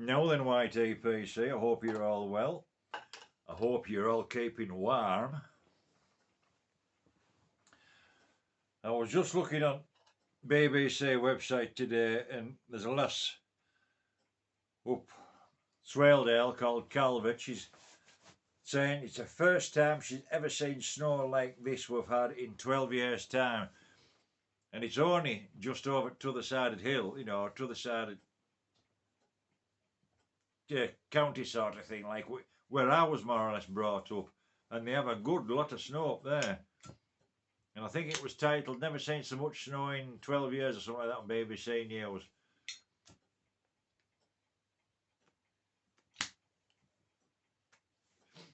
Now then, YTPC, I hope you're all well. I hope you're all keeping warm. I was just looking on BBC website today, and there's a lass up Swaledale called Calvert. She's saying it's the first time she's ever seen snow like this we've had in 12 years' time. And it's only just over to the side of the hill, you know, to the side of the county sort of thing, like where I was more or less brought up. And they have a good lot of snow up there. And I think it was titled Never Seen So Much Snow in 12 Years or something like that on BBC News.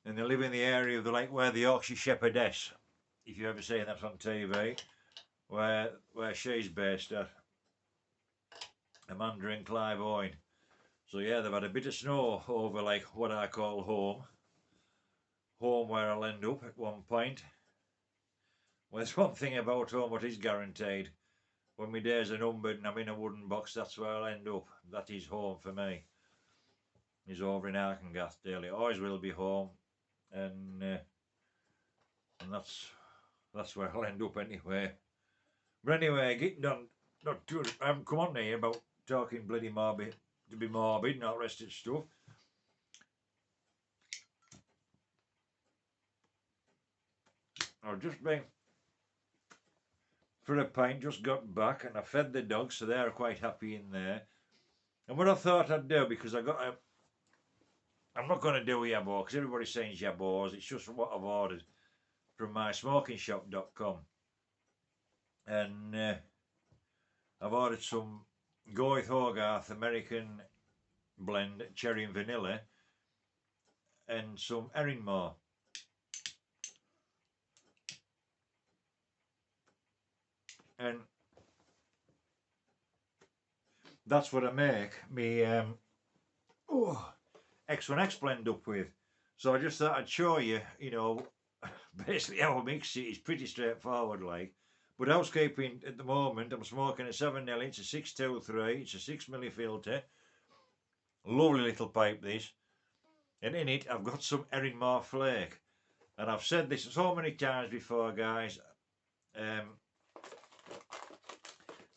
And they live in the area of the like where the Yorkshire Shepherdess, if you ever seen that on TV, where she's based at, Amanda and Clive Owen. So yeah, they've had a bit of snow over like what I call home where I'll end up at one point. Well, there's one thing about home what is guaranteed. When my days are numbered and I'm in a wooden box, that's where I'll end up. That is home for me. He's over in Arkengath daily. Always will be home, and that's where I'll end up anyway. But anyway, getting on, not too. I haven't come on here about talking bloody morbid to be morbid, not rest of stuff. I've just been for a pint, just got back, and I fed the dogs, so they're quite happy in there. And what I thought I'd do, because I'm not going to do a yabo, because everybody's saying yabos, it's just what I've ordered from mysmokingshop.com. And I've ordered some Goith Hogarth American blend, cherry and vanilla, and some Erinmore. And that's what I make me X1X blend up with. So I just thought I'd show you, you know, basically how I mix it. It's pretty straightforward like. But housekeeping at the moment, I'm smoking a 7L, it's a 623, it's a 6mm filter. Lovely little pipe this. And in it I've got some Erinmore flake. And I've said this so many times before, guys.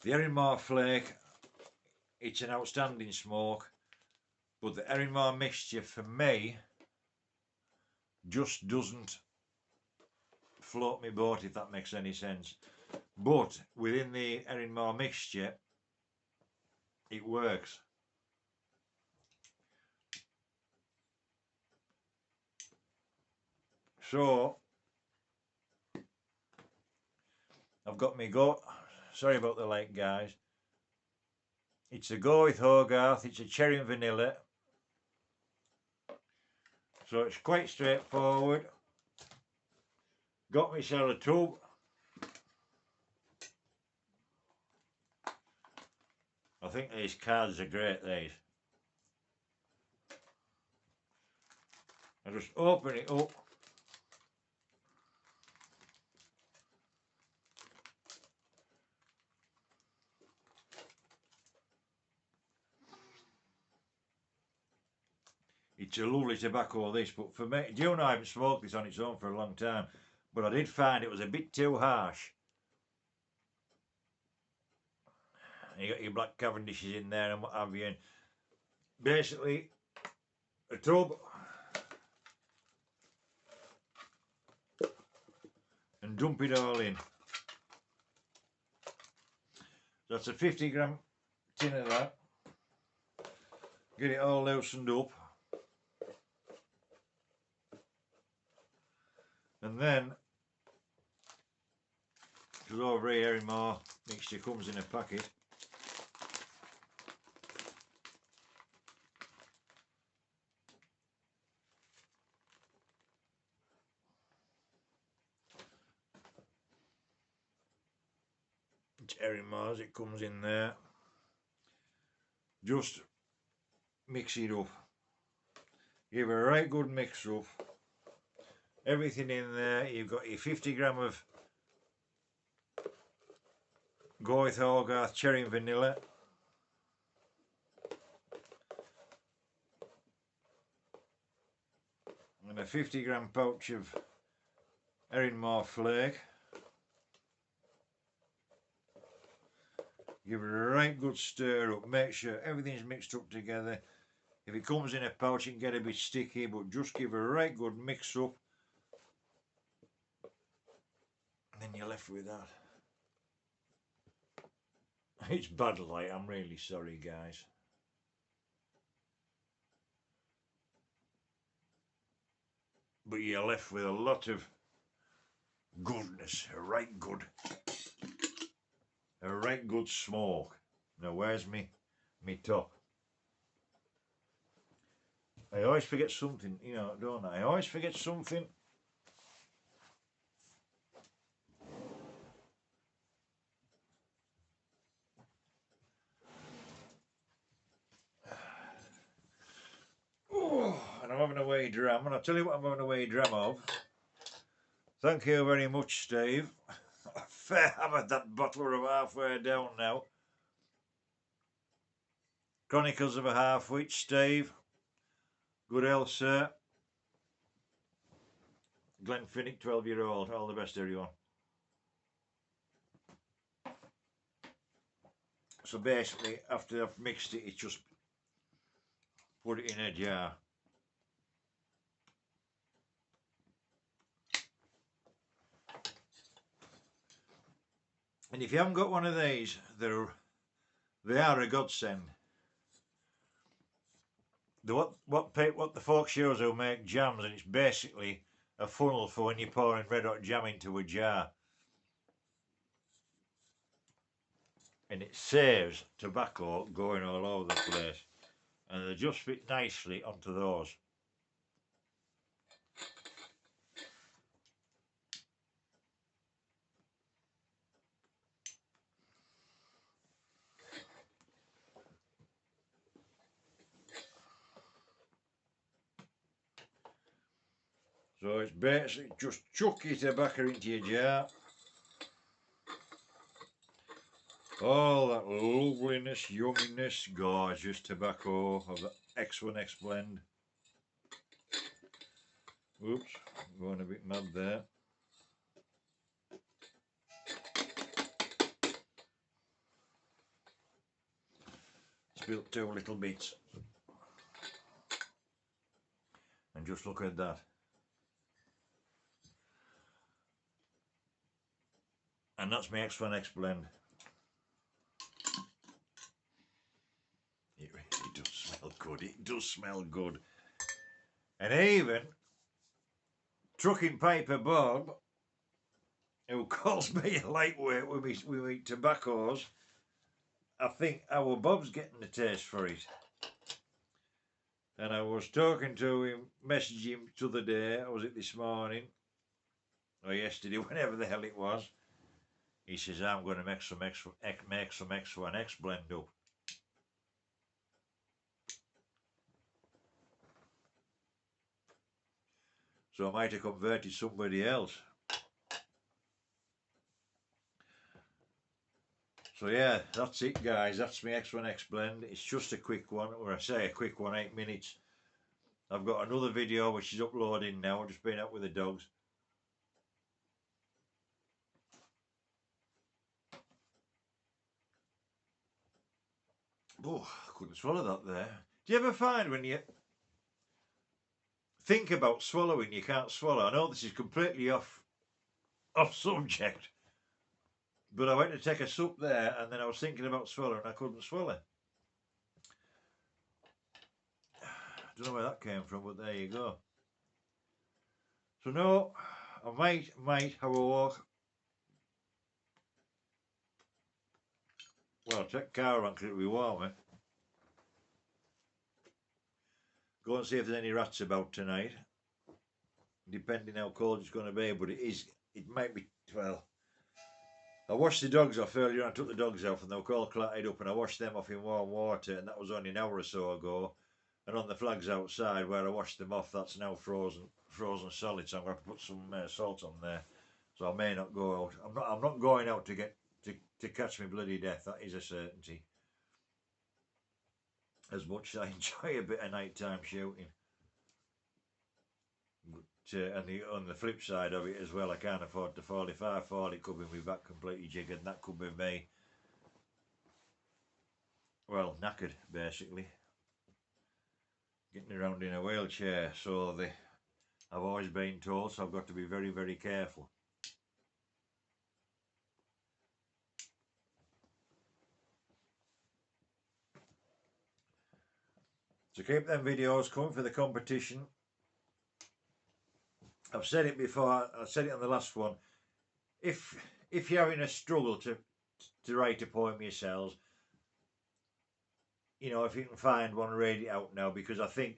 The Erinmore flake, it's an outstanding smoke, but the Erinmore mixture for me just doesn't float my boat, if that makes any sense. But within the Erinmore mixture, it works. So I've got me sorry about the light, guys. It's a go with Hogarth, it's a cherry and vanilla. So it's quite straightforward. Got myself a tub. I think these cards are great, these. I just open it up. It's a lovely tobacco, this, but for me, do you know I haven't smoked this on its own for a long time, but I did find it was a bit too harsh. You got your black Cavendishes in there and what have you, and basically a tub and dump it all in. So that's a 50-gram tin of that. Get it all loosened up. And then, because over here in my mixture comes in a packet, it's Erinmore's, it comes in there. Just mix it up. Give it a right good mix up. Everything in there. You've got your 50-gram of Goith Hogarth cherry and vanilla. and a 50-gram pouch of herring flake. Give it a right good stir up, make sure everything's mixed up together. If it comes in a pouch it can get a bit sticky, but just give it a right good mix up. And then you're left with that. It's bad light, I'm really sorry guys. But you're left with a lot of goodness, a right good smoke. Now where's me top? I always forget something, you know, don't I? I always forget something. Oh, and I'm having a wee dram, and I'll tell you what I'm having a wee dram of. Thank you very much, Steve. Fair hammered that bottle of halfway down now. Chronicles of a Half-Witch, Steve. Good health, sir. Glenn Finnick, 12-year-old. All the best, everyone. So basically, after I've mixed it, it's just put it in a jar. And if you haven't got one of these, they are a godsend. What the folk shows who make jams, and it's basically a funnel for when you're pouring red hot jam into a jar. And it saves tobacco going all over the place. And they just fit nicely onto those. So it's basically just chuck your tobacco into your jar. All that loveliness, yumminess, gorgeous tobacco of the X1X blend. Oops, going a bit mad there. Spilt 2 little bits. And just look at that. And that's my X1X blend. It does smell good, it does smell good. And even Trucking Piper Bob, who calls me a lightweight with me tobaccos, I think our Bob's getting a taste for it. And I was talking to him, messaging him the other day, or was it this morning, or yesterday, whenever the hell it was. He says, I'm going to make some X1X blend up. So I might have converted somebody else. So yeah, that's it guys, that's my X1X blend. It's just a quick one, or I say a quick one, 8 minutes. I've got another video which is uploading now, I've just been out with the dogs. Oh, I couldn't swallow that there. Do you ever find when you think about swallowing, you can't swallow? I know this is completely off subject, but I went to take a sup there and then I was thinking about swallowing and I couldn't swallow. I don't know where that came from, but there you go. So no, I might have a walk. Well, check car on because it'll be warmer. Go and see if there's any rats about tonight. Depending how cold it's going to be, but it might be, well, I washed the dogs off earlier on, I took the dogs off and they were all clattered up and I washed them off in warm water and that was only an hour or so ago. And on the flags outside where I washed them off, that's now frozen solid, so I'm going to put some salt on there. So I may not go out. I'm not going out to catch me bloody death, that is a certainty. As much as I enjoy a bit of nighttime shooting. But on the flip side of it as well, I can't afford to fall. If I fall, it could be my back completely jiggered, and that could be me, well, knackered, basically. Getting around in a wheelchair, so I've always been told, so I've got to be very, very careful. So keep them videos coming for the competition. I've said it before, I said it on the last one. If you're having a struggle to write a poem yourselves, you know, if you can find one, read it out now, because I think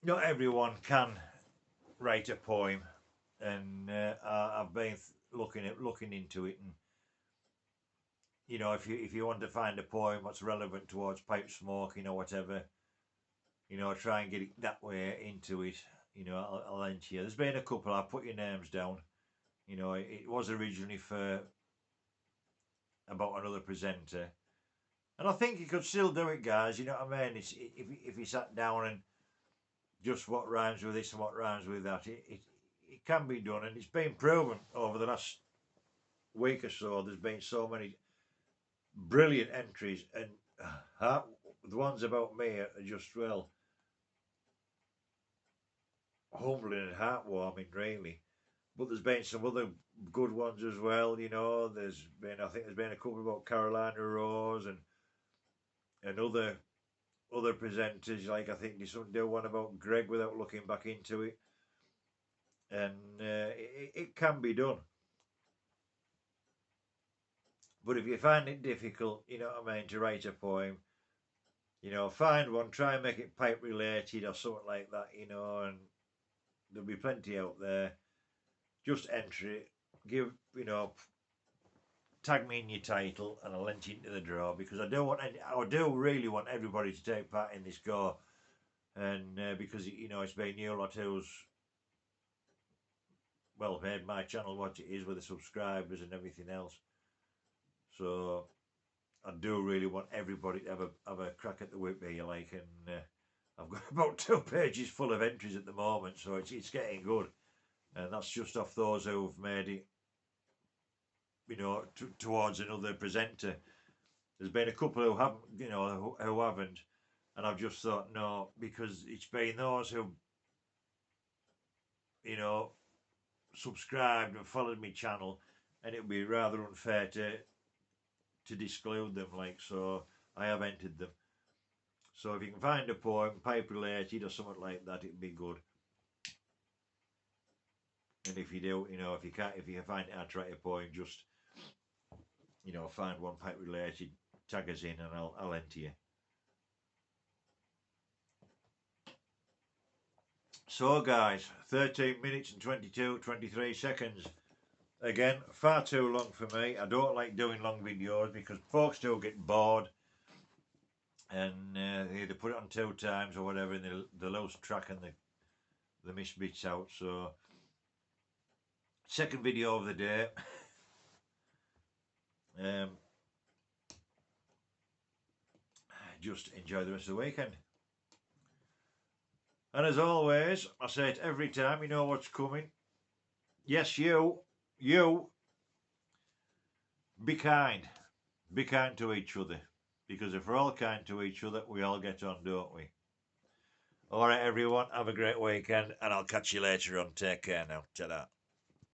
not everyone can write a poem, and I've been looking into it, and you know, if you want to find a poem what's relevant towards pipe smoking or whatever, you know, try and get it that way into it. You know, I'll enter you. There's been a couple. I'll put your names down. You know, it was originally for about another presenter, and I think you could still do it, guys. You know what I mean? It's if you sat down and just what rhymes with this and what rhymes with that, it can be done, and it's been proven over the last week or so. There's been so many brilliant entries, and the ones about me are just, well, humbling and heartwarming, really. But there's been some other good ones as well. You know, I think there's been a couple about Carolina Rose and other presenters. Like I think there's do one about Greg without looking back into it, and it can be done. But if you find it difficult, you know what I mean, to write a poem, you know, find one, try and make it pipe related or something like that, you know, and there'll be plenty out there. Just enter it, give, you know, tag me in your title, and I'll enter you into the draw, because I do really want everybody to take part in this go, and because you know it's been you lot who's, well, made my channel what it is with the subscribers and everything else. So I do really want everybody to have a crack at the whip here, like, and I've got about 2 pages full of entries at the moment, so it's getting good, and that's just off those who've made it, you know, towards another presenter. There's been a couple who haven't, you know, who haven't, and I've just thought no, because it's been those who, you know, subscribed and followed my channel, and it would be rather unfair to disclude them, like, so I have entered them. So if you can find a poem, pipe related or something like that, it'd be good. And if you do, you know, if you find it hard to write a poem, just, you know, find one pipe related, tag us in, and I'll enter you. So guys, 13 minutes and 23 seconds. Again, far too long for me. I don't like doing long videos because folks do get bored, and they either put it on 2 times or whatever, and they lose track and they miss bits out. So, second video of the day. Just enjoy the rest of the weekend. And as always, I say it every time, you know what's coming. Yes, you, be kind. Be kind to each other. Because if we're all kind to each other, we all get on, don't we? Alright everyone, have a great weekend, and I'll catch you later on. Take care now. Ta-da.